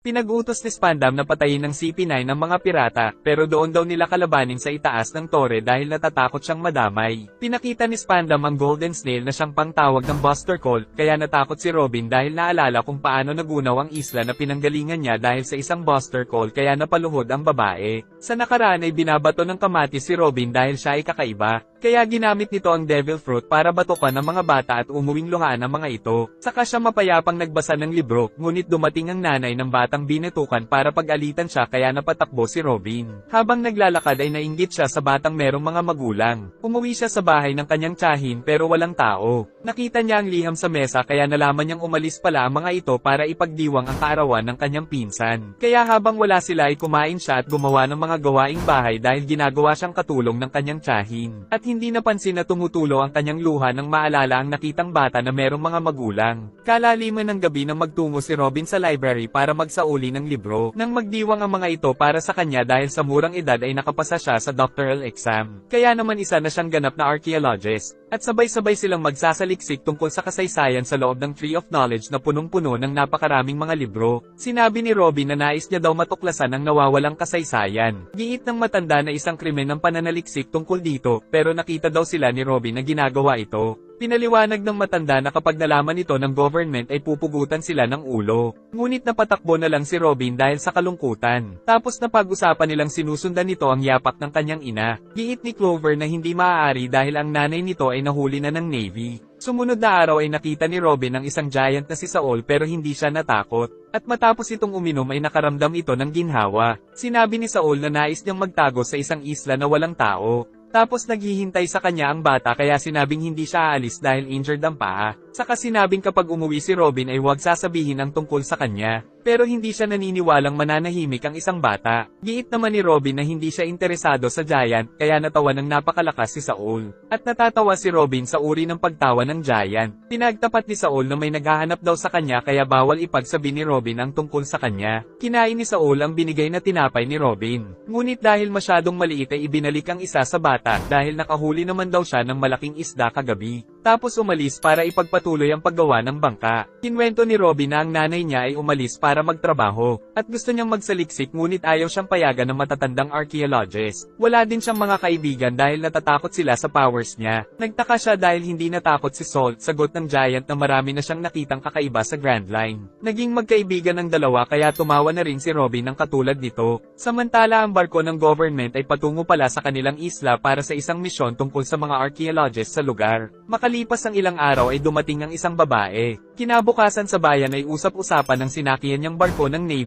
Pinag-utos ni Spandam na patayin ng CP9 ang mga pirata, pero doon daw nila kalabanin sa itaas ng tore dahil natatakot siyang madamay. Pinakita ni Spandam ang Golden Snail na siyang pangtawag ng Buster Call, kaya natakot si Robin dahil naalala kung paano nagunaw ang isla na pinanggalingan niya dahil sa isang Buster Call kaya napaluhod ang babae. Sa nakaraan ay binabato ng kamatis si Robin dahil siya ay kakaiba. Kaya ginamit nito ang Devil Fruit para batukan ang mga bata at umuwing luhaan ang mga ito. Saka siya mapayapang nagbasa ng libro, ngunit dumating ang nanay ng batang binetukan para pag-alitan siya kaya napatakbo si Robin. Habang naglalakad ay nainggit siya sa batang merong mga magulang. Umuwi siya sa bahay ng kanyang tiyahin pero walang tao. Nakita niya ang liham sa mesa kaya nalaman niyang umalis pala ang mga ito para ipagdiwang ang kaarawan ng kanyang pinsan. Kaya habang wala sila ay kumain siya at gumawa ng mga gawaing bahay dahil ginagawa siyang katulong ng kanyang tiyahin. At hindi napansin na tumutulo ang kanyang luha nang maalala ang nakitang bata na merong mga magulang. Kalaliman ng gabi nang magtungo si Robin sa library para magsauli ng libro. Nang magdiwang ang mga ito para sa kanya dahil sa murang edad ay nakapasa siya sa doctoral exam. Kaya naman isa na siyang ganap na archaeologist. At sabay-sabay silang magsasaliksik tungkol sa kasaysayan sa loob ng Tree of Knowledge na punong-puno ng napakaraming mga libro. Sinabi ni Robin na nais niya daw matuklasan ang nawawalang kasaysayan. Giit ng matanda na isang krimen ng pananaliksik tungkol dito, pero nakita daw sila ni Robin na ginagawa ito. Pinaliwanag ng matanda na kapag nalaman ito ng government ay pupugutan sila ng ulo. Ngunit napatakbo na lang si Robin dahil sa kalungkutan. Tapos napag-usapan nilang sinusundan nito ang yapak ng kanyang ina. Giit ni Clover na hindi maaari dahil ang nanay nito ay nahuli na ng Navy. Sumunod na araw ay nakita ni Robin ang isang giant na si Saul pero hindi siya natakot. At matapos itong uminom ay nakaramdam ito ng ginhawa. Sinabi ni Saul na nais niyang magtago sa isang isla na walang tao. Tapos naghihintay sa kanya ang bata kaya sinabing hindi siya aalis dahil injured ang paa. Saka sinabing kapag umuwi si Robin ay huwag sasabihin ang tungkol sa kanya. Pero hindi siya naniniwalang mananahimik ang isang bata. Giit naman ni Robin na hindi siya interesado sa giant, kaya natawa ng napakalakas si Saul. At natatawa si Robin sa uri ng pagtawa ng giant. Pinagtapat ni Saul na may naghahanap daw sa kanya kaya bawal ipagsabi ni Robin ang tungkol sa kanya. Kinain ni Saul ang binigay na tinapay ni Robin. Ngunit dahil masyadong maliit ay ibinalik ang isa sa bata dahil nakahuli naman daw siya ng malaking isda kagabi. Tapos umalis para ipagpatuloy ang paggawa ng bangka. Kinwento ni Robin na ang nanay niya ay umalis para magtrabaho, at gusto niyang magsaliksik ngunit ayaw siyang payagan ng matatandang archaeologist. Wala din siyang mga kaibigan dahil natatakot sila sa powers niya. Nagtaka siya dahil hindi natakot si Salt, sagot ng giant na marami na siyang nakitang kakaiba sa Grand Line. Naging magkaibigan ng dalawa kaya tumawa na rin si Robin ng katulad nito. Samantala ang barko ng government ay patungo pala sa kanilang isla para sa isang misyon tungkol sa mga archaeologist sa lugar. Makalipas ang ilang araw ay dumating ang isang babae. Kinabukasan sa bayan ay usap-usapan ng sinakihan niyang barko ng Navy.